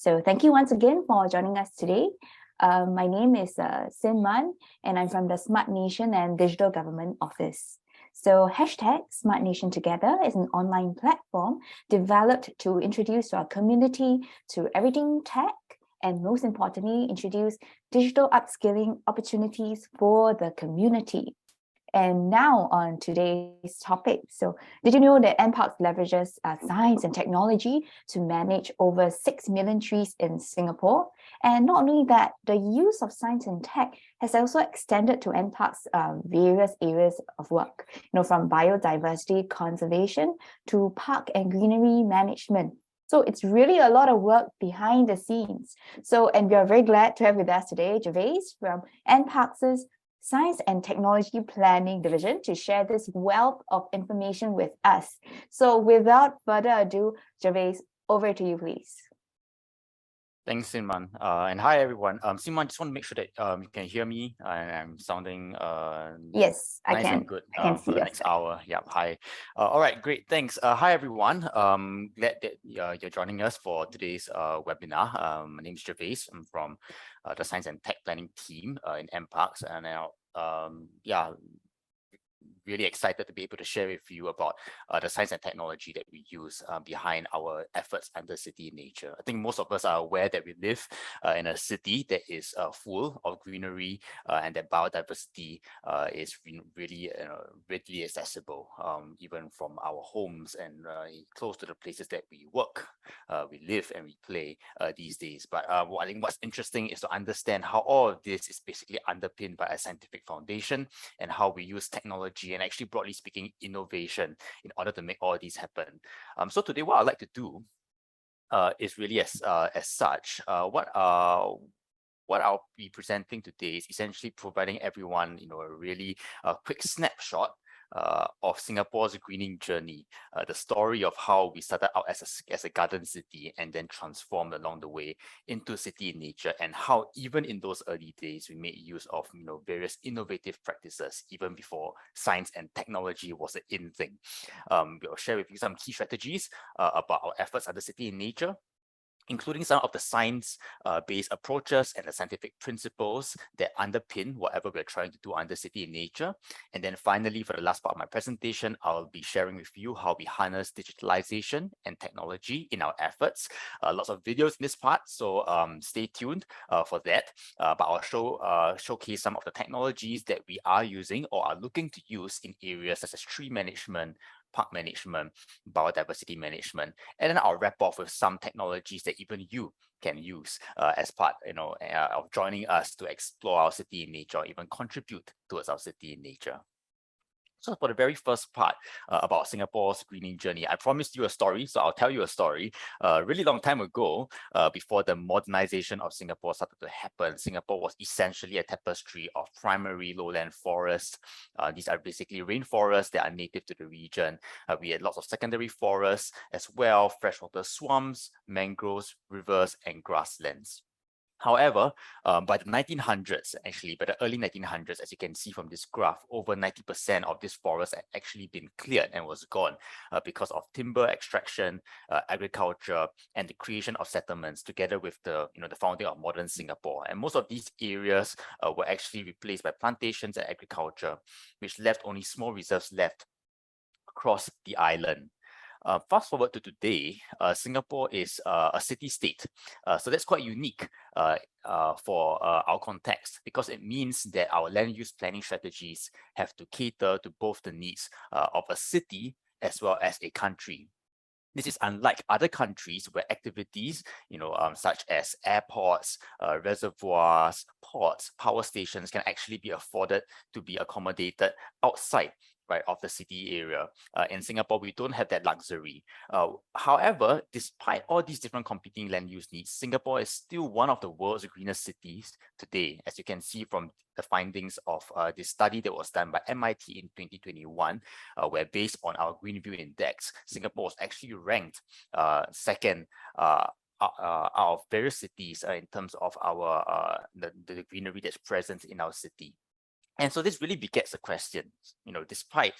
So thank you once again for joining us today. My name is Sin Man, and I'm from the Smart Nation and Digital Government Office. So #Smart Nation Together is an online platform developed to introduce our community to everything tech, and most importantly, introduce digital upskilling opportunities for the community. And now on today's topic. So did you know that NParks leverages science and technology to manage over 6 million trees in Singapore? And not only that, the use of science and tech has also extended to NParks' various areas of work, from biodiversity conservation to park and greenery management. So it's really a lot of work behind the scenes. And we are very glad to have with us today Gervais from NParks' Science and Technology Planning Division to share this wealth of information with us. So without further ado, Gervais, over to you, please. Thanks, Sinman. And hi, everyone. Sinman, just want to make sure that you can hear me. I'm sounding yes, nice I can. and good I can for the next hour. Yeah, hi. All right, great. Thanks. Hi, everyone. Glad that you're joining us for today's webinar. My name is Gervais. I'm from the Science and Tech Planning team in NParks. And now, really excited to be able to share with you about the science and technology that we use behind our efforts under City in Nature. I think most of us are aware that we live in a city that is full of greenery and that biodiversity is really readily accessible, even from our homes and close to the places that we work, we live and we play these days. But I think what's interesting is to understand how all of this is basically underpinned by a scientific foundation and how we use technology and actually, broadly speaking, innovation in order to make all these happen. So today, what I'd like to do is really as such, what I'll be presenting today is essentially providing everyone, a really quick snapshot of Singapore's greening journey, the story of how we started out as a garden city and then transformed along the way into City in Nature, and how even in those early days we made use of various innovative practices even before science and technology was an in thing. We'll share with you some key strategies about our efforts under City in Nature, including some of the science-based approaches and the scientific principles that underpin whatever we're trying to do under City in Nature. And then finally, for the last part of my presentation, I'll be sharing with you how we harness digitalization and technology in our efforts. Lots of videos in this part, so stay tuned for that. But I'll showcase some of the technologies that we are using or are looking to use in areas such as tree management, park management, biodiversity management, and then I'll wrap off with some technologies that even you can use as part, of joining us to explore our City in Nature, or even contribute towards our City in Nature. So for the very first part about Singapore's greening journey, I promised you a story, so I'll tell you a story. A really long time ago, before the modernization of Singapore started to happen, Singapore was essentially a tapestry of primary lowland forests. These are basically rainforests that are native to the region. We had lots of secondary forests as well, freshwater swamps, mangroves, rivers, and grasslands. However, by the 1900s, by the early 1900s, as you can see from this graph, over 90% of this forest had actually been cleared and was gone because of timber extraction, agriculture, and the creation of settlements, together with the founding of modern Singapore. And most of these areas were actually replaced by plantations and agriculture, which left only small reserves left across the island. Fast forward to today, Singapore is a city-state. So that's quite unique for our context, because it means that our land use planning strategies have to cater to both the needs of a city as well as a country. This is unlike other countries where activities, such as airports, reservoirs, ports, power stations can actually be afforded to be accommodated outside of the city area. In Singapore, we don't have that luxury. However, despite all these different competing land use needs, Singapore is still one of the world's greenest cities today, as you can see from the findings of this study that was done by MIT in 2021, where based on our Green View Index, Singapore was actually ranked second out of various cities in terms of our the greenery that's present in our city. And so this really begets a question, despite,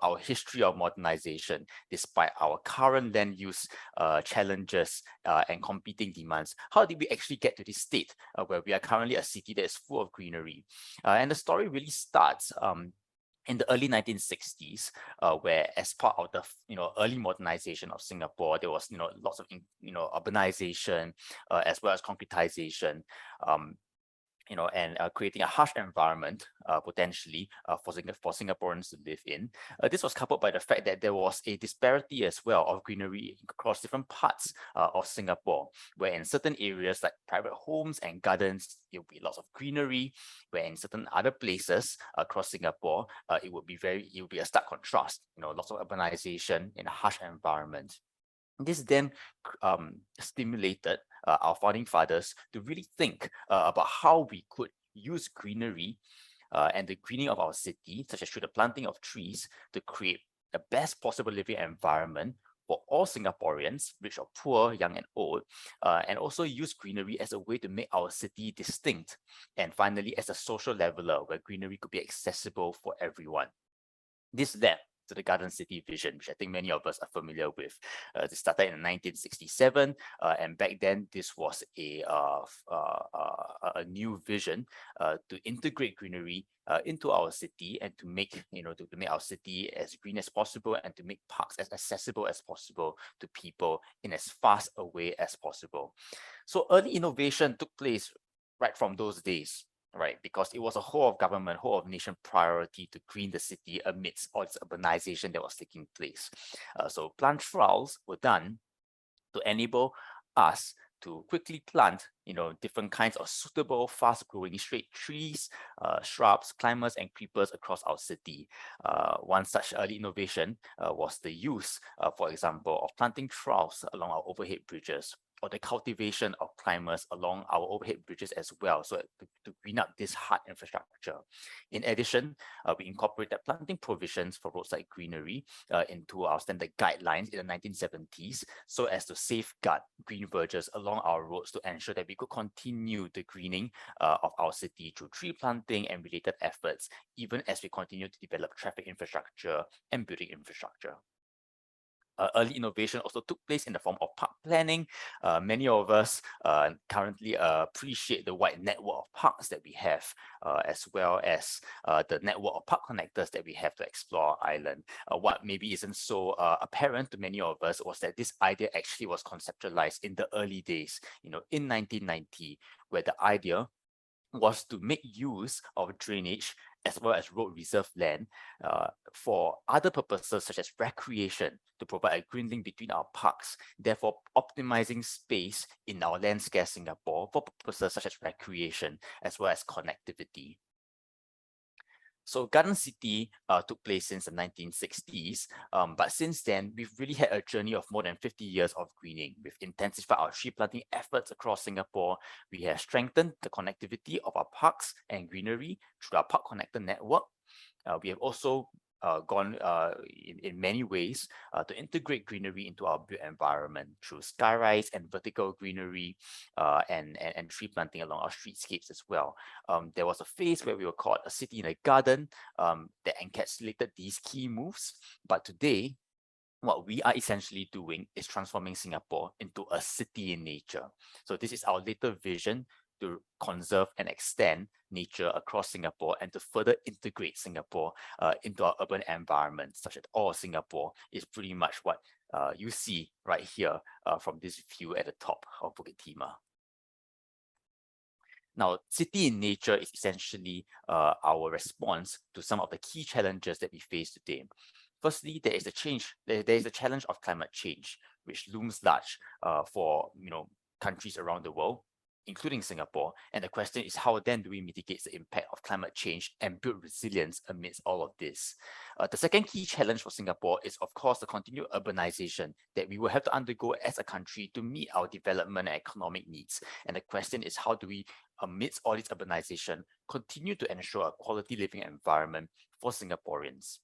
our history of modernization, despite our current land use challenges and competing demands, how did we actually get to this state where we are currently a city that is full of greenery? And the story really starts in the early 1960s, where as part of the early modernization of Singapore, there was lots of urbanization as well as concretization. And creating a harsh environment potentially for Singaporeans to live in. This was coupled by the fact that there was a disparity as well of greenery across different parts of Singapore, where in certain areas like private homes and gardens, there will be lots of greenery, where in certain other places across Singapore, it would be a stark contrast, lots of urbanization in a harsh environment. This then stimulated our founding fathers to really think about how we could use greenery and the greening of our city, such as through the planting of trees, to create the best possible living environment for all Singaporeans, rich or poor, young and old, and also use greenery as a way to make our city distinct, and finally as a social leveler where greenery could be accessible for everyone. This led to the Garden City vision, which I think many of us are familiar with. This started in 1967, and back then this was a new vision to integrate greenery into our city and to make our city as green as possible and to make parks as accessible as possible to people in as fast a way as possible. So early innovation took place right from those days. Right, because it was a whole of government, whole of nation priority to green the city amidst all this urbanization that was taking place. So plant trials were done to enable us to quickly plant, different kinds of suitable, fast-growing straight trees, shrubs, climbers, and creepers across our city. One such early innovation was the use, for example, of planting troughs along our overhead bridges, or the cultivation of climbers along our overhead bridges as well, so to green up this hard infrastructure. In addition, we incorporated planting provisions for roadside greenery into our standard guidelines in the 1970s, so as to safeguard green verges along our roads to ensure that we could continue the greening of our city through tree planting and related efforts, even as we continue to develop traffic infrastructure and building infrastructure. Early innovation also took place in the form of park planning. Many of us currently appreciate the wide network of parks that we have, as well as the network of park connectors that we have to explore our island. What maybe isn't so apparent to many of us was that this idea actually was conceptualized in the early days, in 1990, where the idea was to make use of drainage as well as road reserve land for other purposes such as recreation, to provide a green link between our parks, therefore optimizing space in our land scarce Singapore for purposes such as recreation as well as connectivity. So Garden City took place since the 1960s, but since then, we've really had a journey of more than 50 years of greening. We've intensified our tree planting efforts across Singapore. We have strengthened the connectivity of our parks and greenery through our Park Connector network. We have also gone in many ways to integrate greenery into our built environment through skyrise and vertical greenery and tree planting along our streetscapes as well. There was a phase where we were called a city in a garden that encapsulated these key moves. But today, what we are essentially doing is transforming Singapore into a city in nature. So this is our later vision to conserve and extend nature across Singapore and to further integrate Singapore into our urban environment, such that all Singapore is pretty much what you see right here from this view at the top of Bukit Timah. Now, city in nature is essentially our response to some of the key challenges that we face today. Firstly, there is a challenge of climate change, which looms large for countries around the world, including Singapore. And the question is, how then do we mitigate the impact of climate change and build resilience amidst all of this? The second key challenge for Singapore is, of course, the continued urbanization that we will have to undergo as a country to meet our development and economic needs. And the question is, how do we, amidst all this urbanization, continue to ensure a quality living environment for Singaporeans?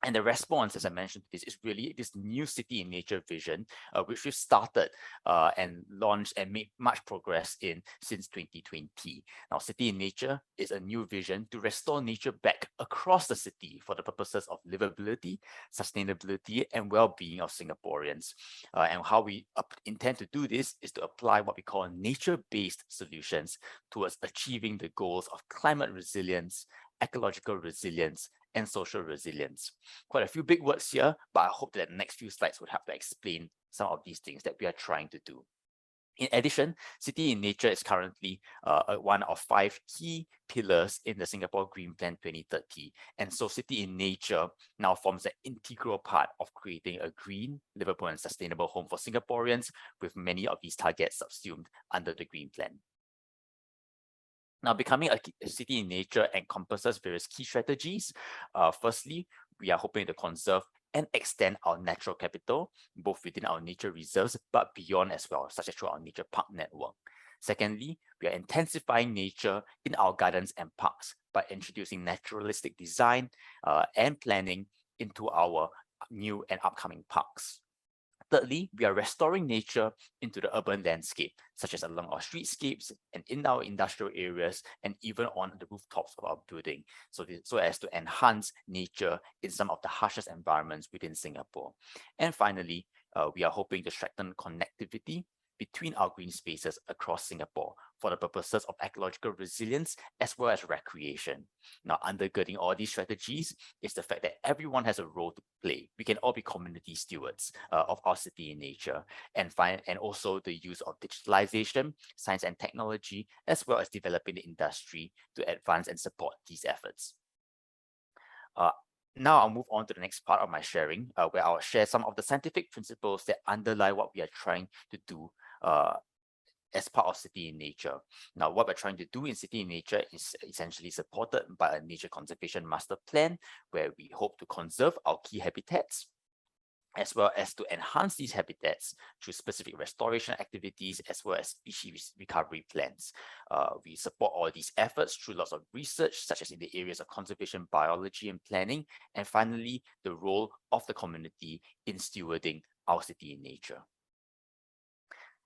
And the response, as I mentioned, is really this new city in nature vision, which we've started and launched and made much progress in since 2020. Now, city in nature is a new vision to restore nature back across the city for the purposes of livability, sustainability, and well-being of Singaporeans. And how we intend to do this is to apply what we call nature-based solutions towards achieving the goals of climate resilience, ecological resilience, and social resilience. Quite a few big words here, but I hope that the next few slides would help to explain some of these things that we are trying to do. In addition, City in Nature is currently one of 5 key pillars in the Singapore Green Plan 2030. And so City in Nature now forms an integral part of creating a green, livable, and sustainable home for Singaporeans, with many of these targets subsumed under the Green Plan. Now, becoming a city in nature encompasses various key strategies. Firstly, we are hoping to conserve and extend our natural capital, both within our nature reserves, but beyond as well, such as through our nature park network. Secondly, we are intensifying nature in our gardens and parks by introducing naturalistic design and planning into our new and upcoming parks. Thirdly, we are restoring nature into the urban landscape, such as along our streetscapes and in our industrial areas, and even on the rooftops of our building, so as to enhance nature in some of the harshest environments within Singapore. And finally, we are hoping to strengthen connectivity between our green spaces across Singapore for the purposes of ecological resilience as well as recreation. Now, undergirding all these strategies is the fact that everyone has a role to play. We can all be community stewards of our city in nature, and also the use of digitalization, science and technology, as well as developing the industry to advance and support these efforts. Now I'll move on to the next part of my sharing, where I'll share some of the scientific principles that underlie what we are trying to do as part of City in Nature. Now, what we're trying to do in City in Nature is essentially supported by a nature conservation master plan, where we hope to conserve our key habitats, as well as to enhance these habitats through specific restoration activities, as well as species recovery plans. We support all these efforts through lots of research, such as in the areas of conservation biology and planning, and finally, the role of the community in stewarding our city in nature.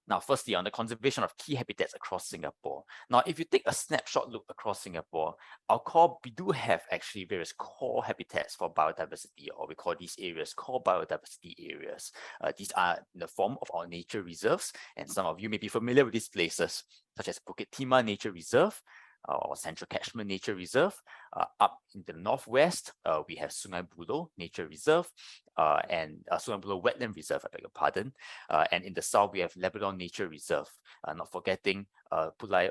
Now, firstly, on the conservation of key habitats across Singapore. Now, if you take a snapshot look across Singapore, we do have actually various core habitats for biodiversity, or we call these areas core biodiversity areas. These are in the form of our nature reserves, and some of you may be familiar with these places, such as Bukit Timah Nature Reserve, or Central Catchment Nature Reserve. Up in the northwest, we have Sungai Buloh Nature Reserve and Sungai Buloh Wetland Reserve, I beg your pardon. And in the south, we have Lebanon Nature Reserve, not forgetting Pulau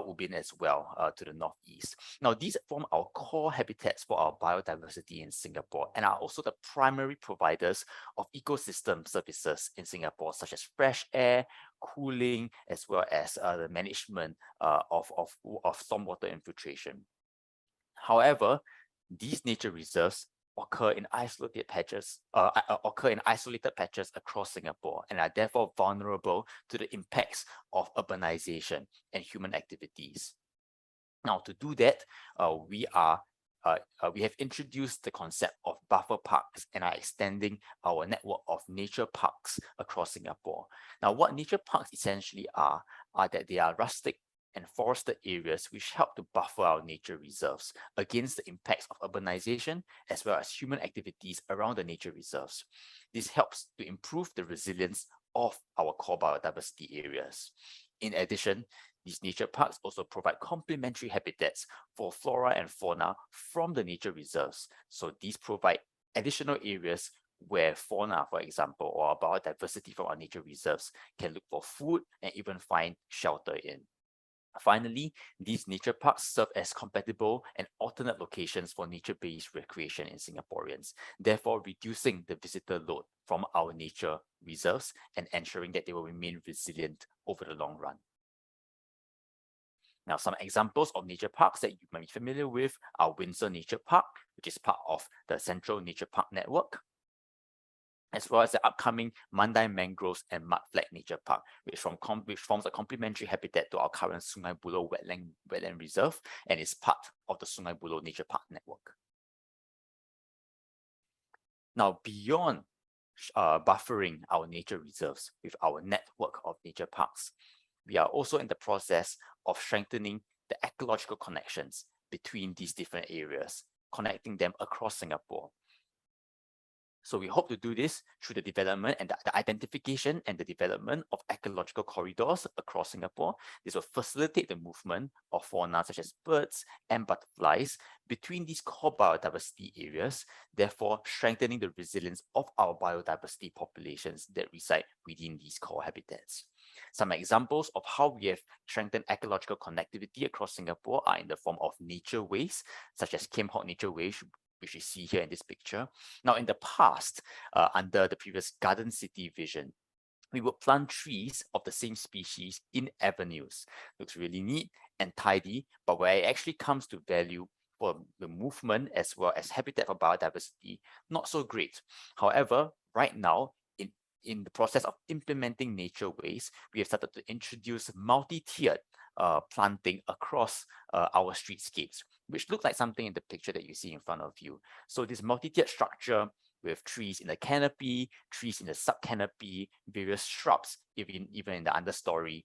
Ubin as well to the northeast. Now, these form our core habitats for our biodiversity in Singapore, and are also the primary providers of ecosystem services in Singapore, such as fresh air, cooling, as well as the management of stormwater infiltration. However, these nature reserves occur in isolated patches across Singapore, and are therefore vulnerable to the impacts of urbanization and human activities. Now, to do that, we have introduced the concept of buffer parks and are extending our network of nature parks across Singapore. Now, what nature parks essentially are that they are rustic and forested areas which help to buffer our nature reserves against the impacts of urbanization as well as human activities around the nature reserves. This helps to improve the resilience of our core biodiversity areas. In addition, these nature parks also provide complementary habitats for flora and fauna from the nature reserves. So these provide additional areas where fauna, for example, or biodiversity from our nature reserves can look for food and even find shelter in. Finally, these nature parks serve as compatible and alternate locations for nature-based recreation in Singaporeans, therefore reducing the visitor load from our nature reserves and ensuring that they will remain resilient over the long run. Now, some examples of nature parks that you might be familiar with are Windsor Nature Park, which is part of the Central Nature Park Network, as well as the upcoming Mandai Mangroves and Mudflat Nature Park, which forms a complementary habitat to our current Sungai Buloh Wetland Reserve and is part of the Sungai Buloh Nature Park Network. Now, beyond buffering our nature reserves with our network of nature parks, we are also in the process of strengthening the ecological connections between these different areas, connecting them across Singapore. So we hope to do this through the development and the identification and the development of ecological corridors across Singapore. This will facilitate the movement of fauna such as birds and butterflies between these core biodiversity areas, therefore strengthening the resilience of our biodiversity populations that reside within these core habitats. Some examples of how we have strengthened ecological connectivity across Singapore are in the form of nature ways, such as Kim Hawk Nature Way, which you see here in this picture. Now, in the past, under the previous Garden City vision, we would plant trees of the same species in avenues. Looks really neat and tidy, but where it actually comes to value for the movement as well as habitat for biodiversity, not so great. However, right now, in the process of implementing nature ways, we have started to introduce multi-tiered planting across our streetscapes, which look like something in the picture that you see in front of you. So this multi-tiered structure with trees in the canopy, trees in the sub-canopy, various shrubs, even in the understory.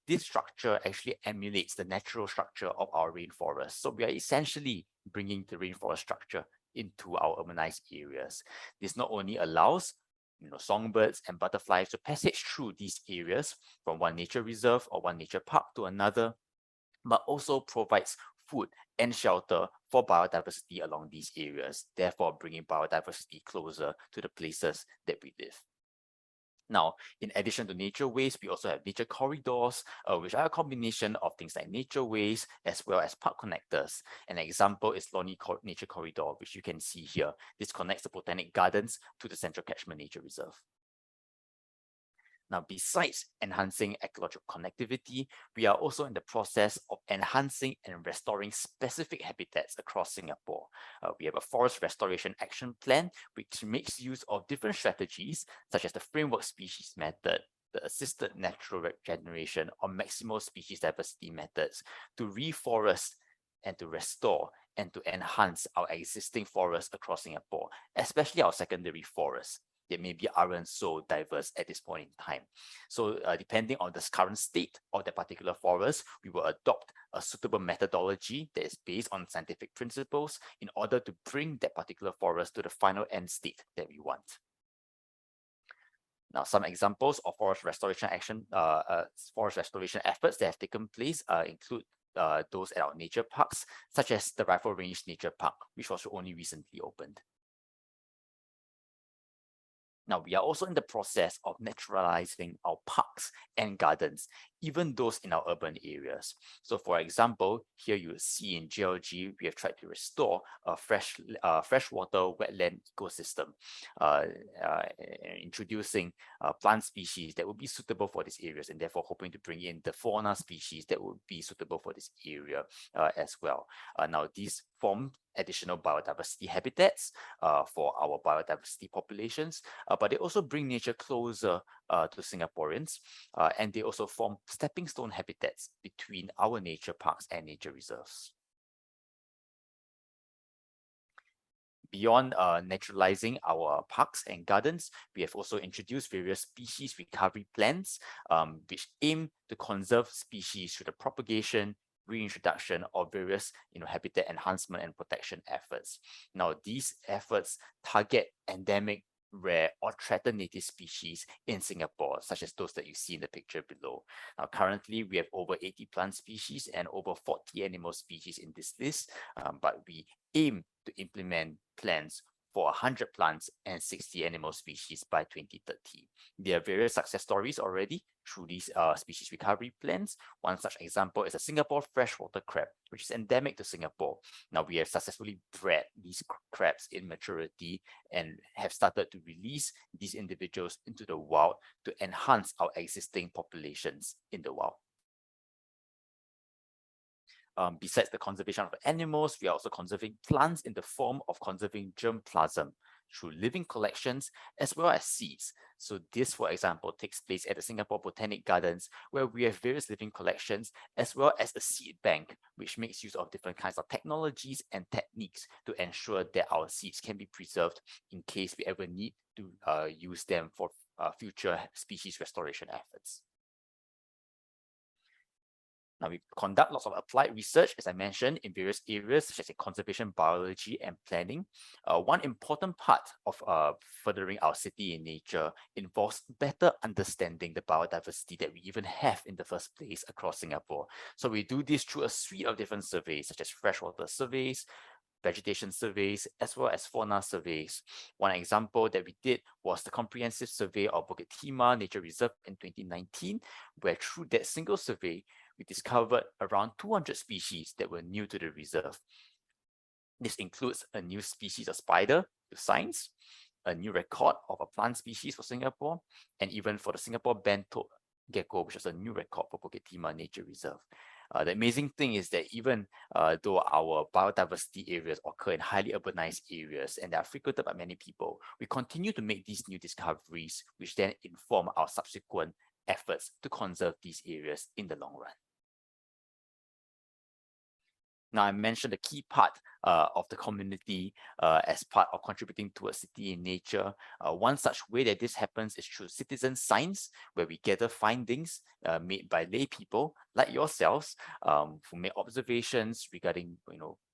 This structure actually emulates the natural structure of our rainforest. So we are essentially bringing the rainforest structure into our urbanized areas. This not only allows songbirds and butterflies to passage through these areas from one nature reserve or one nature park to another, but also provides food and shelter for biodiversity along these areas, therefore bringing biodiversity closer to the places that we live. Now, in addition to nature ways, we also have nature corridors, which are a combination of things like nature ways as well as park connectors. An example is Lornie Nature Corridor, which you can see here. This connects the Botanic Gardens to the Central Catchment Nature Reserve. Now, besides enhancing ecological connectivity, we are also in the process of enhancing and restoring specific habitats across Singapore. We have a forest restoration action plan, which makes use of different strategies, such as the framework species method, the assisted natural regeneration, or maximal species diversity methods to reforest and to restore and to enhance our existing forests across Singapore, especially our secondary forests that maybe aren't so diverse at this point in time. So depending on the current state of the particular forest, we will adopt a suitable methodology that is based on scientific principles in order to bring that particular forest to the final end state that we want. Now, some examples of forest restoration efforts that have taken place include those at our nature parks, such as the Rifle Range Nature Park, which was only recently opened. Now, we are also in the process of naturalizing our parks and gardens, even those in our urban areas. So, for example, here you see in GLG, we have tried to restore a freshwater wetland ecosystem, introducing plant species that would be suitable for these areas, and therefore hoping to bring in the fauna species that would be suitable for this area as well. Now, these form additional biodiversity habitats for our biodiversity populations, but they also bring nature closer to Singaporeans, and they also form stepping stone habitats between our nature parks and nature reserves. Beyond naturalizing our parks and gardens, we have also introduced various species recovery plans, which aim to conserve species through the propagation, reintroduction of various habitat enhancement and protection efforts. Now, these efforts target endemic, rare, or threatened native species in Singapore, such as those that you see in the picture below. Now, currently, we have over 80 plant species and over 40 animal species in this list, but we aim to implement plans for 100 plants and 60 animal species by 2030. There are various success stories already through these species recovery plans. One such example is a Singapore freshwater crab, which is endemic to Singapore. Now, we have successfully bred these crabs in maturity and have started to release these individuals into the wild to enhance our existing populations in the wild. Besides the conservation of animals, we are also conserving plants in the form of conserving germplasm, through living collections as well as seeds. So this, for example, takes place at the Singapore Botanic Gardens, where we have various living collections as well as a seed bank, which makes use of different kinds of technologies and techniques to ensure that our seeds can be preserved in case we ever need to use them for future species restoration efforts. Now, we conduct lots of applied research, as I mentioned, in various areas such as in conservation, biology, and planning. One important part of furthering our city in nature involves better understanding the biodiversity that we even have in the first place across Singapore. So we do this through a suite of different surveys, such as freshwater surveys, vegetation surveys, as well as fauna surveys. One example that we did was the comprehensive survey of Bukit Timah Nature Reserve in 2019, where through that single survey, we discovered around 200 species that were new to the reserve. This includes a new species of spider to science, a new record of a plant species for Singapore, and even for the Singapore bent-toed gecko, which is a new record for Bukit Timah Nature Reserve. The amazing thing is that even though our biodiversity areas occur in highly urbanized areas and they are frequented by many people, we continue to make these new discoveries, which then inform our subsequent efforts to conserve these areas in the long run. Now, I mentioned the key part of the community as part of contributing to a city in nature. One such way that this happens is through citizen science, where we gather findings made by lay people like yourselves who make observations regarding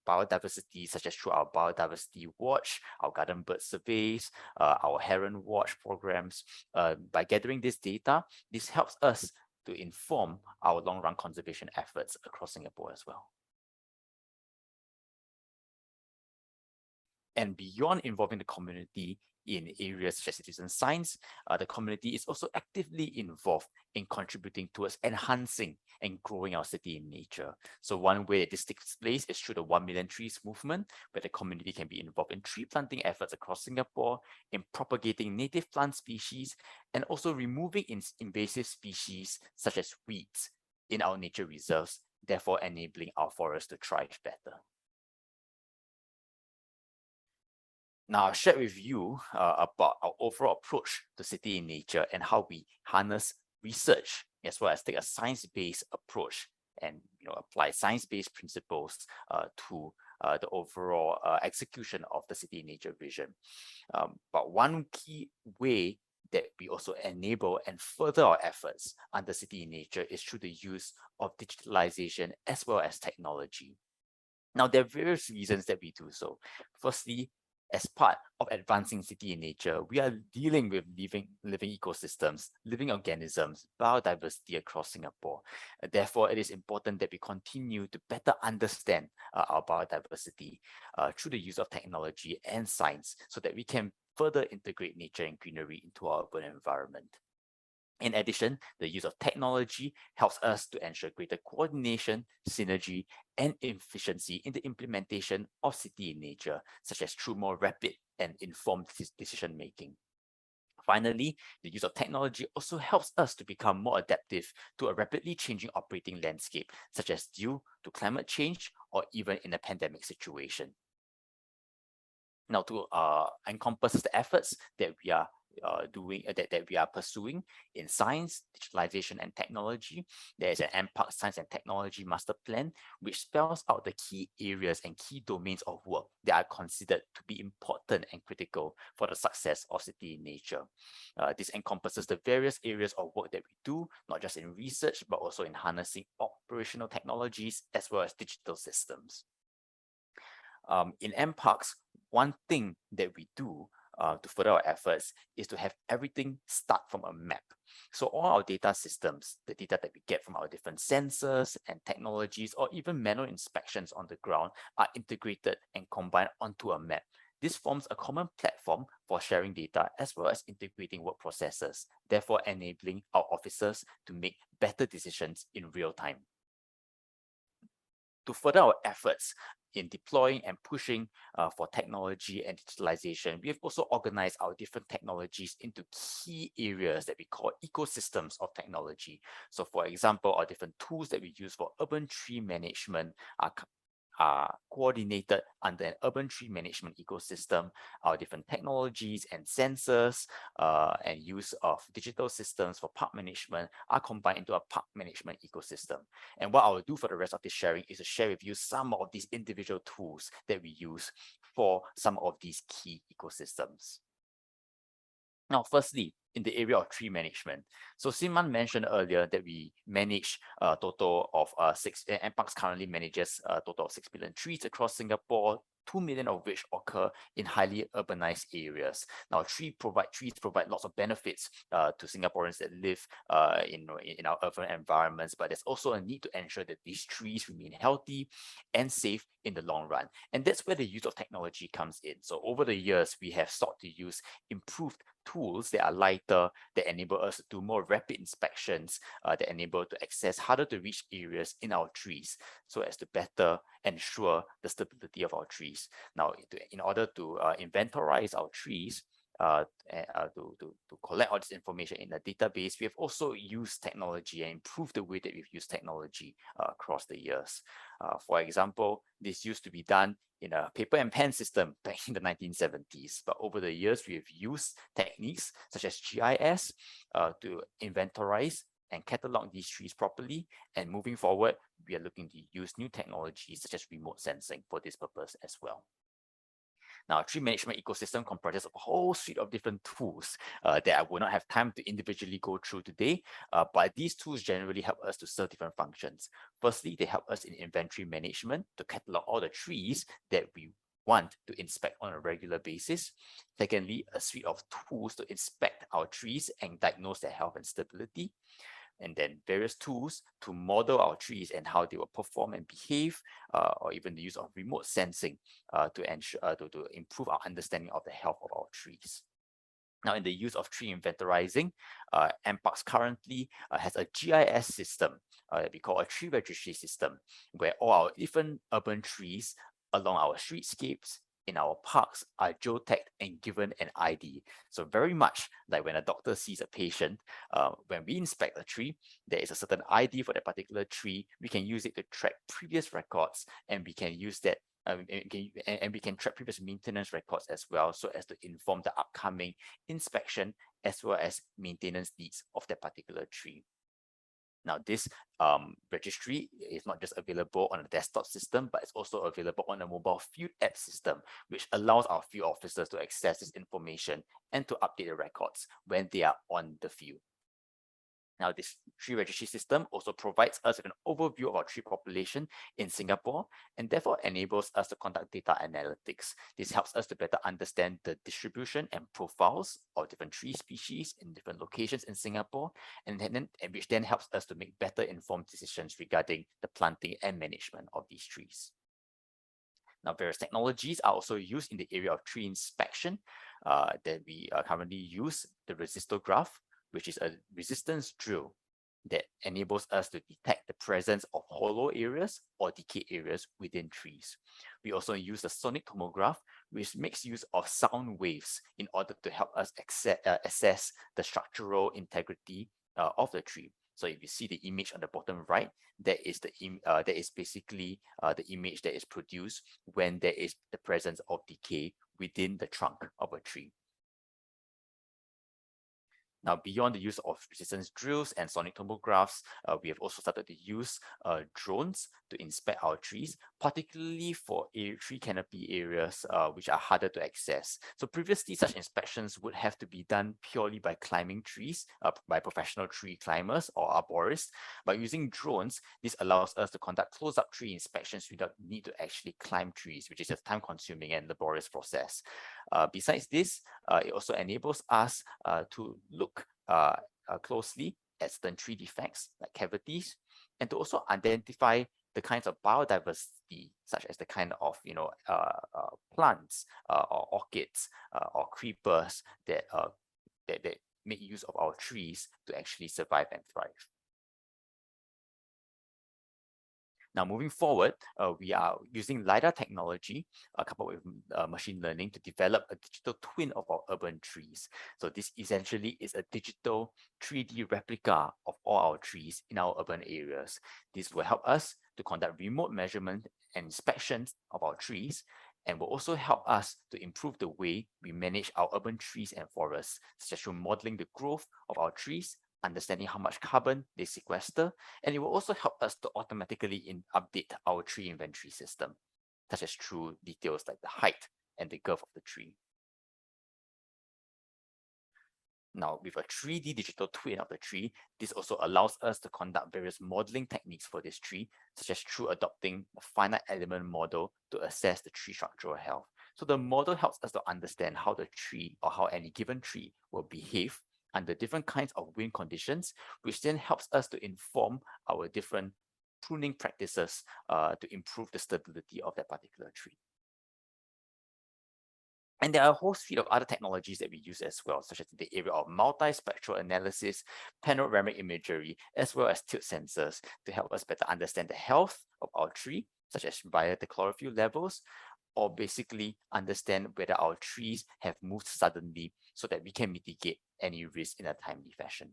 biodiversity, such as through our Biodiversity Watch, our Garden Bird surveys, our Heron Watch programs. By gathering this data, this helps us to inform our long-run conservation efforts across Singapore as well. And beyond involving the community in areas such as citizen science, the community is also actively involved in contributing towards enhancing and growing our city in nature. So one way that this takes place is through the 1 Million Trees movement, where the community can be involved in tree planting efforts across Singapore, in propagating native plant species, and also removing invasive species such as weeds in our nature reserves, therefore enabling our forests to thrive better. Now, I'll share with you about our overall approach to city in nature and how we harness research as well as take a science-based approach and apply science-based principles to the overall execution of the city in nature vision. But one key way that we also enable and further our efforts under city in nature is through the use of digitalization as well as technology. Now, there are various reasons that we do so. Firstly, as part of advancing city in nature, we are dealing with living ecosystems, living organisms, biodiversity across Singapore. Therefore, it is important that we continue to better understand our biodiversity through the use of technology and science so that we can further integrate nature and greenery into our urban environment. In addition, the use of technology helps us to ensure greater coordination, synergy, and efficiency in the implementation of city in nature, such as through more rapid and informed decision-making. Finally, the use of technology also helps us to become more adaptive to a rapidly changing operating landscape, such as due to climate change or even in a pandemic situation. Now, to encompass the efforts that we are that we are pursuing in science, digitalization, and technology, there is an NParks Science and Technology Master Plan, which spells out the key areas and key domains of work that are considered to be important and critical for the success of city in nature. This encompasses the various areas of work that we do, not just in research, but also in harnessing operational technologies as well as digital systems. In NParks, one thing that we do to further our efforts is to have everything start from a map. So all our data systems, the data that we get from our different sensors and technologies, or even manual inspections on the ground, are integrated and combined onto a map. This forms a common platform for sharing data as well as integrating work processes, therefore enabling our officers to make better decisions in real time. To further our efforts in deploying and pushing for technology and digitalization, we have also organized our different technologies into key areas that we call ecosystems of technology. So for example, our different tools that we use for urban tree management are are coordinated under an urban tree management ecosystem. Our different technologies and sensors and use of digital systems for park management are combined into a park management ecosystem. And what I will do for the rest of this sharing is to share with you some of these individual tools that we use for some of these key ecosystems. Now, firstly, in the area of tree management. So Simon mentioned earlier that we manage a total of NParks currently manages a total of 6 billion trees across Singapore, 2 million of which occur in highly urbanized areas. Now, trees provide lots of benefits to Singaporeans that live in our urban environments, but there's also a need to ensure that these trees remain healthy and safe in the long run. And that's where the use of technology comes in. So over the years, we have sought to use improved tools that are lighter, that enable us to do more rapid inspections, that enable to access harder to reach areas in our trees, so as to better ensure the stability of our trees. Now, in order to inventorize our trees, to collect all this information in a database, we have also used technology and improved the way that we've used technology across the years. For example, this used to be done in a paper and pen system back in the 1970s, but over the years, we have used techniques such as GIS to inventorize and catalog these trees properly. And moving forward, we are looking to use new technologies such as remote sensing for this purpose as well. Now, tree management ecosystem comprises of a whole suite of different tools that I will not have time to individually go through today, but these tools generally help us to serve different functions. Firstly, they help us in inventory management to catalog all the trees that we want to inspect on a regular basis. Secondly, a suite of tools to inspect our trees and diagnose their health and stability. And then various tools to model our trees and how they will perform and behave, or even the use of remote sensing to improve our understanding of the health of our trees. Now, in the use of tree inventorizing, NParks currently has a GIS system that we call a tree registry system, where all our different urban trees along our streetscapes in our parks are geotagged and given an ID. So very much like when a doctor sees a patient, when we inspect a tree, there is a certain ID for that particular tree. We can use it to track previous records, and we can use that and we can track previous maintenance records as well, so as to inform the upcoming inspection as well as maintenance needs of that particular tree. Now, this registry is not just available on a desktop system, but it's also available on a mobile field app system, which allows our field officers to access this information and to update the records when they are on the field. Now, this tree registry system also provides us with an overview of our tree population in Singapore, and therefore enables us to conduct data analytics. This helps us to better understand the distribution and profiles of different tree species in different locations in Singapore, and which then helps us to make better informed decisions regarding the planting and management of these trees. Now, various technologies are also used in the area of tree inspection that we currently use the resistograph, which is a resistance drill that enables us to detect the presence of hollow areas or decayed areas within trees. We also use the sonic tomograph, which makes use of sound waves in order to help us assess the structural integrity of the tree. So if you see the image on the bottom right, that is basically the image that is produced when there is the presence of decay within the trunk of a tree. Now, beyond the use of resistance drills and sonic tomographs, we have also started to use drones to inspect our trees, particularly for tree canopy areas which are harder to access. So previously, such inspections would have to be done purely by climbing trees, by professional tree climbers or arborists. By using drones, this allows us to conduct close-up tree inspections without need to actually climb trees, which is a time-consuming and laborious process. Besides this, it also enables us to look closely at certain tree defects like cavities, and to also identify the kinds of biodiversity, such as the kind of plants or orchids or creepers that make use of our trees to actually survive and thrive. Now, moving forward, we are using LiDAR technology coupled with machine learning to develop a digital twin of our urban trees. So this essentially is a digital 3D replica of all our trees in our urban areas. This will help us to conduct remote measurement and inspections of our trees, and will also help us to improve the way we manage our urban trees and forests, such as through modeling the growth of our trees, understanding how much carbon they sequester, and it will also help us to automatically update our tree inventory system, such as through details like the height and the girth of the tree. Now, with a 3D digital twin of the tree, this also allows us to conduct various modeling techniques for this tree, such as through adopting a finite element model to assess the tree structural health. So the model helps us to understand how the tree or how any given tree will behave under different kinds of wind conditions, which then helps us to inform our different pruning practices to improve the stability of that particular tree. And there are a whole suite of other technologies that we use as well, such as in the area of multispectral analysis, panoramic imagery, as well as tilt sensors to help us better understand the health of our tree, such as via the chlorophyll levels, or basically understand whether our trees have moved suddenly so that we can mitigate any risk in a timely fashion.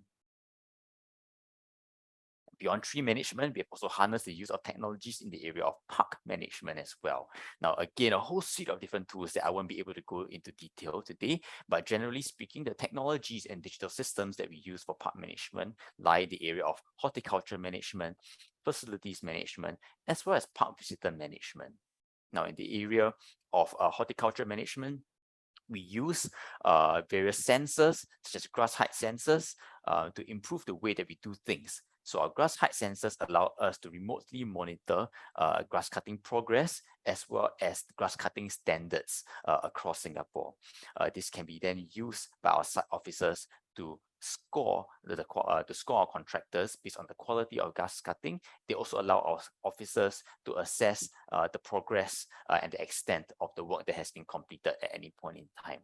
Beyond tree management, we have also harnessed the use of technologies in the area of park management as well. Now, again, a whole suite of different tools that I won't be able to go into detail today, but generally speaking, the technologies and digital systems that we use for park management lie in the area of horticulture management, facilities management, as well as park visitor management. Now, in the area of horticulture management, we use various sensors, such as grass height sensors, to improve the way that we do things. So our grass height sensors allow us to remotely monitor grass cutting progress, as well as grass cutting standards across Singapore. This can be then used by our site officers to score our contractors based on the quality of grass cutting. They also allow our officers to assess the progress and the extent of the work that has been completed at any point in time.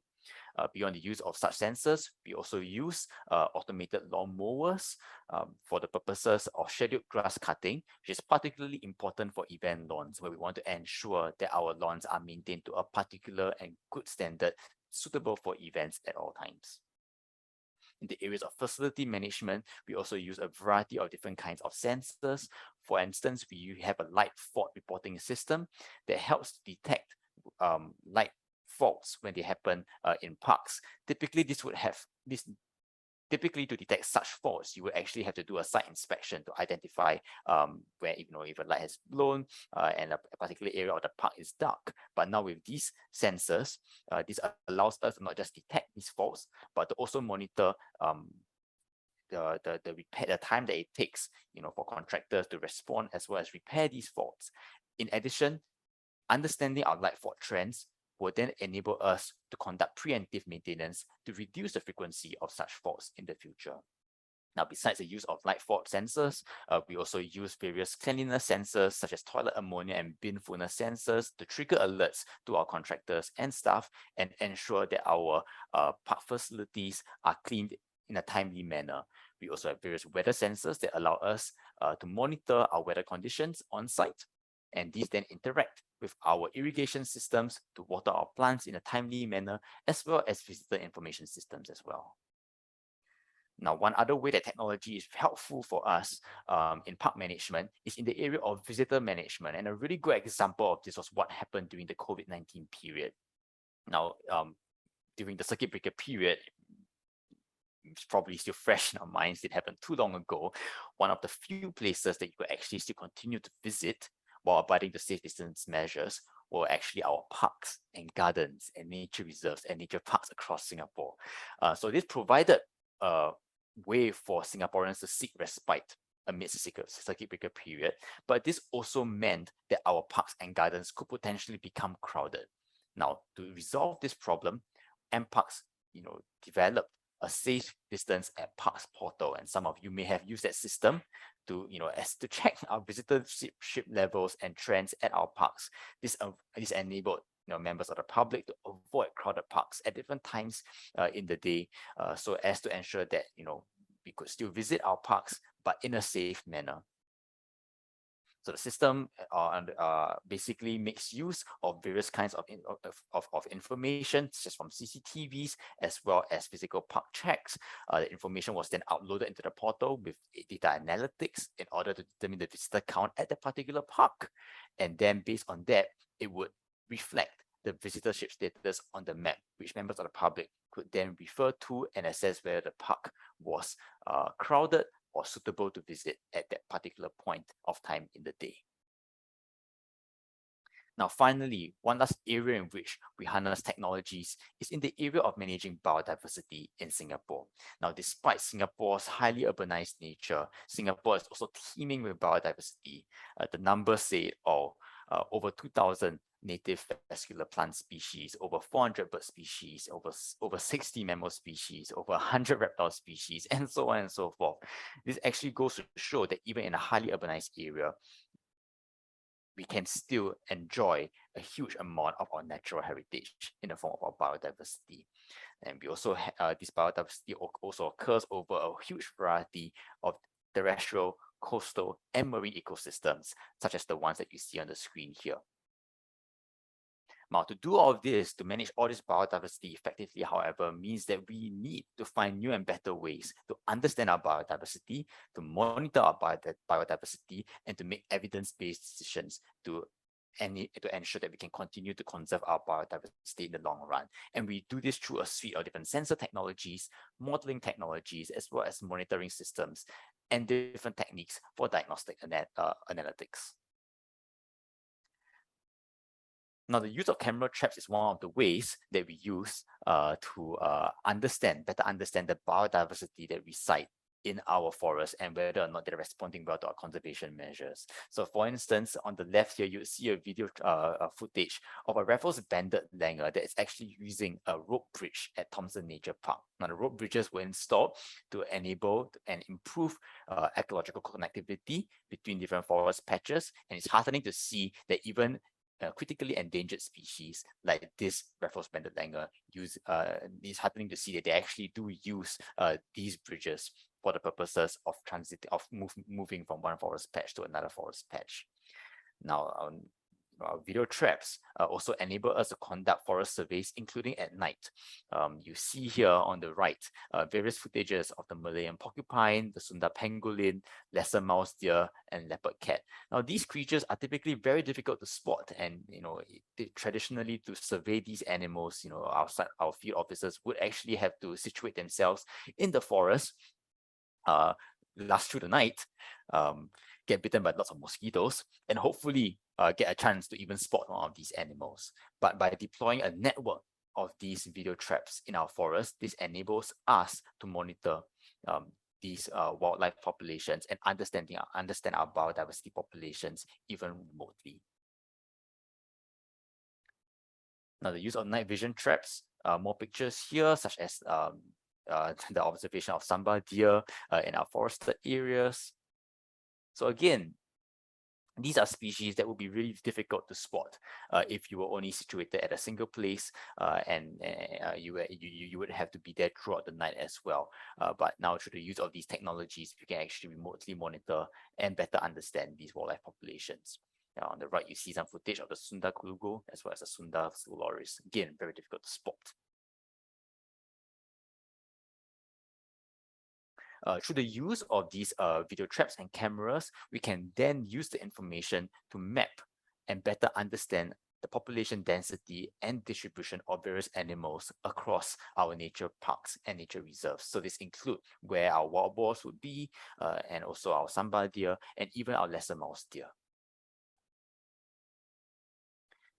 Beyond the use of such sensors, we also use automated lawn mowers for the purposes of scheduled grass cutting, which is particularly important for event lawns, where we want to ensure that our lawns are maintained to a particular and good standard suitable for events at all times. In the areas of facility management, we also use a variety of different kinds of sensors. For instance, we have a light fault reporting system that helps to detect light faults when they happen in parks. Typically, to detect such faults, you would actually have to do a site inspection to identify where, if a light has blown and a particular area of the park is dark. But now with these sensors, this allows us to not just detect these faults, but to also monitor the time that it takes, for contractors to respond as well as repair these faults. In addition, understanding our light fault trends will then enable us to conduct preemptive maintenance to reduce the frequency of such faults in the future. Now, besides the use of light fault sensors, we also use various cleanliness sensors such as toilet ammonia and bin fullness sensors to trigger alerts to our contractors and staff and ensure that our park facilities are cleaned in a timely manner. We also have various weather sensors that allow us to monitor our weather conditions on site, and these then interact with our irrigation systems to water our plants in a timely manner, as well as visitor information systems as well. Now, one other way that technology is helpful for us in park management is in the area of visitor management. And a really good example of this was what happened during the COVID-19 period. Now, during the circuit breaker period, it's probably still fresh in our minds. It happened too long ago. One of the few places that you could actually still continue to visit while abiding the safe distance measures were actually our parks and gardens and nature reserves and nature parks across Singapore. So this provided a way for Singaporeans to seek respite amidst the circuit breaker period, but this also meant that our parks and gardens could potentially become crowded. Now, to resolve this problem, NParks, developed a safe distance at parks portal, and some of you may have used that system to check our visitorship levels and trends at our parks. This enabled members of the public to avoid crowded parks at different times in the day, so as to ensure that we could still visit our parks but in a safe manner. So the system basically makes use of various kinds of information, such as from CCTVs as well as physical park checks. The information was then uploaded into the portal with data analytics in order to determine the visitor count at the particular park. And then based on that, it would reflect the visitorship status on the map, which members of the public could then refer to and assess whether the park was crowded or suitable to visit at that particular point of time in the day. Now, finally, one last area in which we harness technologies is in the area of managing biodiversity in Singapore. Now, despite Singapore's highly urbanized nature, Singapore is also teeming with biodiversity. The numbers say it all. Over 2,000 native vascular plant species, over 400 bird species, over 60 mammal species, over 100 reptile species, and so on and so forth. This actually goes to show that even in a highly urbanized area, we can still enjoy a huge amount of our natural heritage in the form of our biodiversity. And we also this biodiversity also occurs over a huge variety of terrestrial, coastal, and marine ecosystems, such as the ones that you see on the screen here. Now, to do all of this, to manage all this biodiversity effectively, however, means that we need to find new and better ways to understand our biodiversity, to monitor our biodiversity, and to make evidence-based decisions to ensure that we can continue to conserve our biodiversity in the long run. And we do this through a suite of different sensor technologies, modeling technologies, as well as monitoring systems, and different techniques for diagnostic analytics. Now, the use of camera traps is one of the ways that we use to better understand the biodiversity that reside in our forests and whether or not they're responding well to our conservation measures. So for instance, on the left here, you see a video footage of a Raffles banded langur that is actually using a rope bridge at Thomson Nature Park. Now, the rope bridges were installed to enable and improve ecological connectivity between different forest patches, and it's heartening to see that even critically endangered species like this Raffles banded langur it's heartening to see that they actually do use these bridges for the purposes of moving from one forest patch to another forest patch. Now, our video traps also enable us to conduct forest surveys, including at night. You see here on the right various footages of the Malayan porcupine, the Sunda pangolin, lesser mouse deer, and leopard cat. Now, these creatures are typically very difficult to spot, and traditionally to survey these animals, our field officers would actually have to situate themselves in the forest, last through the night, get bitten by lots of mosquitoes, and hopefully get a chance to even spot one of these animals. But by deploying a network of these video traps in our forest, this enables us to monitor these wildlife populations and understand our biodiversity populations even remotely. Now, the use of night vision traps, more pictures here, such as the observation of sambar deer in our forested areas. So again, these are species that would be really difficult to spot if you were only situated at a single place, and you would have to be there throughout the night as well. But now, through the use of these technologies, we can actually remotely monitor and better understand these wildlife populations. Now, on the right, you see some footage of the Sunda kulugo as well as the Sunda soloris. Again, very difficult to spot. Through the use of these video traps and cameras, we can then use the information to map and better understand the population density and distribution of various animals across our nature parks and nature reserves. So this includes where our wild boars would be, and also our sambar deer, and even our lesser mouse deer.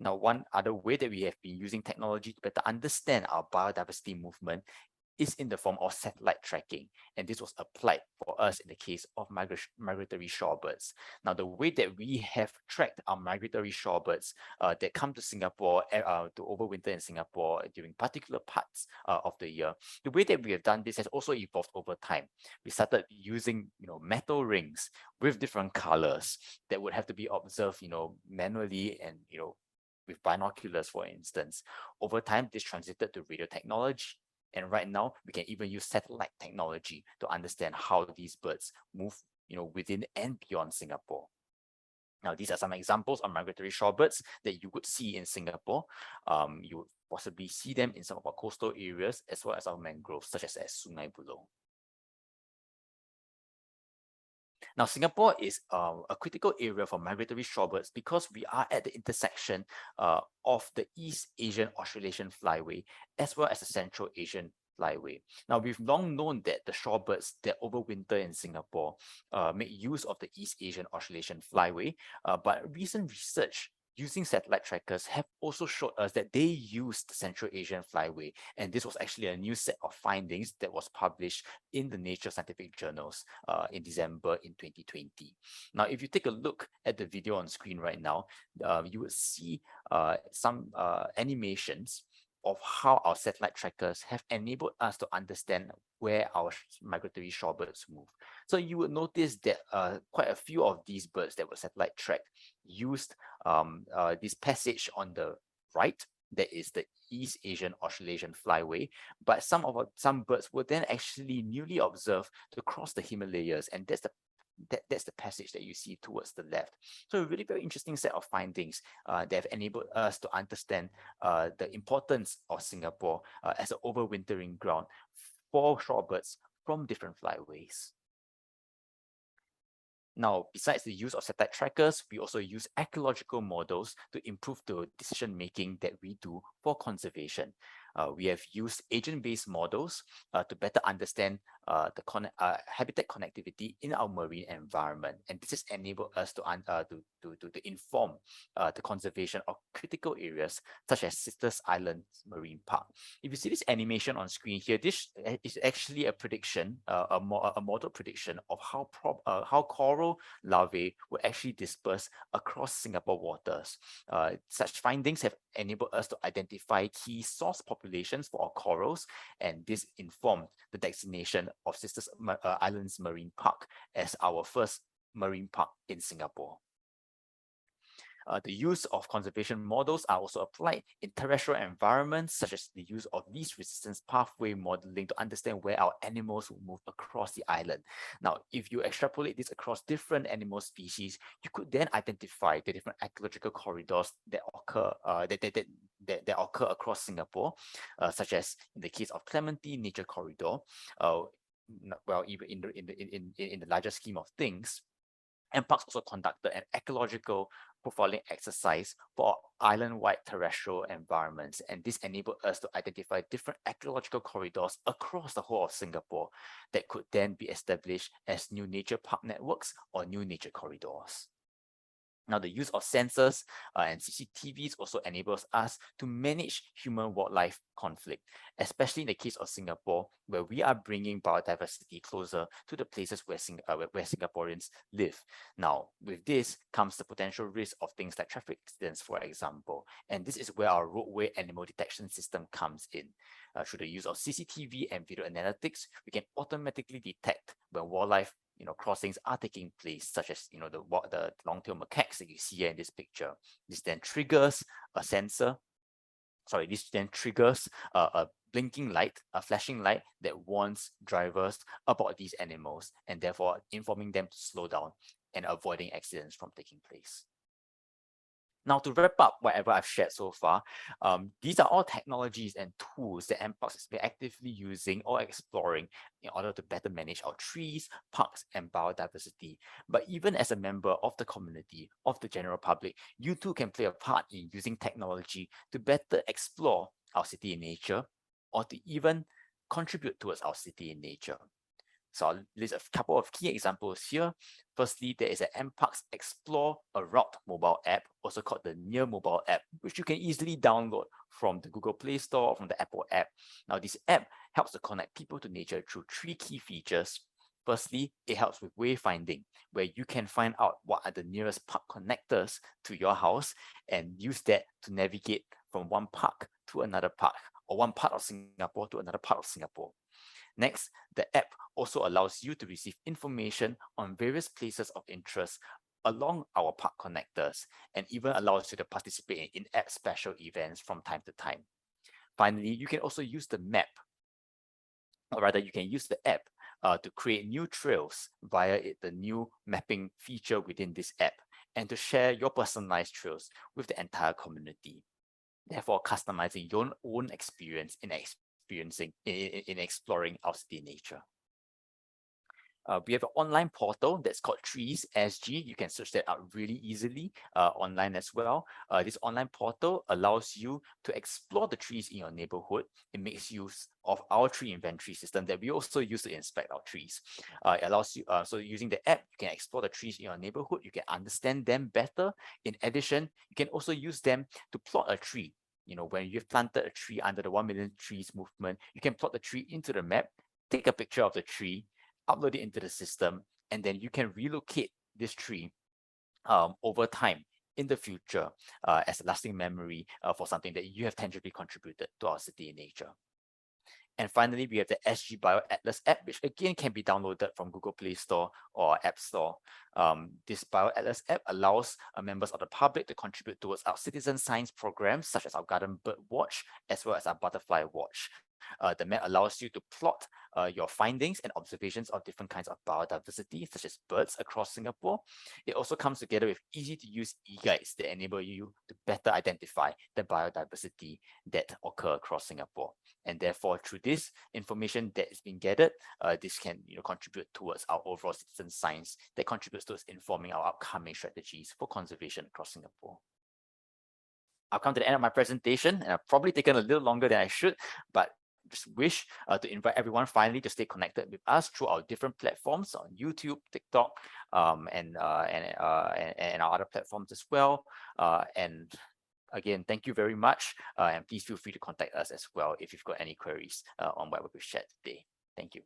Now, one other way that we have been using technology to better understand our biodiversity movement is in the form of satellite tracking, and this was applied for us in the case of migratory shorebirds. Now, the way that we have tracked our migratory shorebirds that come to Singapore to overwinter in Singapore during particular parts of the year, the way that we have done this has also evolved over time. We started using metal rings with different colors that would have to be observed manually and with binoculars, for instance. Over time, this transited to radio technology. And right now, we can even use satellite technology to understand how these birds move, within and beyond Singapore. Now, these are some examples of migratory shorebirds that you would see in Singapore. You would possibly see them in some of our coastal areas as well as our mangroves, such as at Sungai Buloh. Now, Singapore is a critical area for migratory shorebirds because we are at the intersection of the East Asian Australasian flyway as well as the Central Asian flyway. Now, we've long known that the shorebirds that overwinter in Singapore make use of the East Asian Australasian flyway, but recent research using satellite trackers have also showed us that they used the Central Asian flyway, and this was actually a new set of findings that was published in the Nature Scientific Journals in December in 2020. Now, if you take a look at the video on screen right now, you will see some animations of how our satellite trackers have enabled us to understand where our migratory shorebirds move. So you would notice that quite a few of these birds that were satellite tracked used this passage on the right, that is the East Asian Australasian flyway, but some birds were then actually newly observed to cross the Himalayas, and that's the passage that you see towards the left. So a really very interesting set of findings that have enabled us to understand the importance of Singapore as an overwintering ground for shorebirds from different flyways. Now, besides the use of satellite trackers, we also use ecological models to improve the decision making that we do for conservation. We have used agent-based models to better understand the habitat connectivity in our marine environment, and this has enabled us to inform the conservation of critical areas such as Sisters Island Marine Park. If you see this animation on screen here, this is actually a prediction, a model prediction of how coral larvae will actually disperse across Singapore waters. Such findings have enabled us to identify key source populations for our corals, and this informed the designation of Sisters Islands Marine Park as our first marine park in Singapore. The use of conservation models are also applied in terrestrial environments, such as the use of least resistance pathway modeling to understand where our animals will move across the island. Now, if you extrapolate this across different animal species, you could then identify the different ecological corridors that occur that occur across Singapore, such as in the case of Clementi Nature Corridor. Well, even in the larger scheme of things, NParks also conducted an ecological profiling exercise for island-wide terrestrial environments, and this enabled us to identify different ecological corridors across the whole of Singapore that could then be established as new nature park networks or new nature corridors. Now, the use of sensors and CCTVs also enables us to manage human-wildlife conflict, especially in the case of Singapore, where we are bringing biodiversity closer to the places where Singaporeans live. Now, with this comes the potential risk of things like traffic accidents, for example, and this is where our roadway animal detection system comes in. Through the use of CCTV and video analytics, we can automatically detect when wildlife crossings are taking place, such as the long-tailed macaques that you see here in this picture. This then triggers a sensor. Sorry, this then triggers a blinking light, a flashing light that warns drivers about these animals, and therefore informing them to slow down and avoiding accidents from taking place. Now, to wrap up whatever I've shared so far, these are all technologies and tools that NParks has been actively using or exploring in order to better manage our trees, parks, and biodiversity. But even as a member of the community, of the general public, you too can play a part in using technology to better explore our city in nature, or to even contribute towards our city in nature. So I'll list a couple of key examples here. Firstly, there is an NParks Explore a Route mobile app, also called the Near mobile app, which you can easily download from the Google Play Store or from the Apple app. Now, this app helps to connect people to nature through three key features. Firstly, it helps with wayfinding, where you can find out what are the nearest park connectors to your house and use that to navigate from one park to another park, or one part of Singapore to another part of Singapore. Next, the app also allows you to receive information on various places of interest along our park connectors, and even allows you to participate in in-app special events from time to time. Finally, you can also use the map, or rather you can use the app to create new trails via the new mapping feature within this app. and to share your personalized trails with the entire community, therefore customizing your own experience in exploring our city nature. We have an online portal that's called Trees SG. You can search that out really easily online as well. This online portal allows you to explore the trees in your neighborhood. It makes use of our tree inventory system that we also use to inspect our trees. It allows you, so using the app, you can explore the trees in your neighborhood. You can understand them better. In addition, you can also use them to plot a tree. You know, when you've planted a tree under the 1 million trees movement, you can plot the tree into the map, take a picture of the tree, upload it into the system, and then you can relocate this tree over time in the future as a lasting memory for something that you have tangibly contributed to our city and nature. And finally, we have the SG Bio Atlas app, which again can be downloaded from Google Play Store or App Store. This Bio Atlas app allows members of the public to contribute towards our citizen science programs, such as our Garden Bird Watch, as well as our Butterfly Watch. The map allows you to plot your findings and observations of different kinds of biodiversity, such as birds across Singapore. It also comes together with easy-to-use e-guides that enable you to better identify the biodiversity that occur across Singapore. And therefore, through this information that is being gathered, this can contribute towards our overall citizen science that contributes towards informing our upcoming strategies for conservation across Singapore. I've come to the end of my presentation, and I've probably taken a little longer than I should, but just wish to invite everyone finally to stay connected with us through our different platforms on YouTube, TikTok, and our other platforms as well. And again, thank you very much, and please feel free to contact us as well if you've got any queries on what we've shared today. Thank you.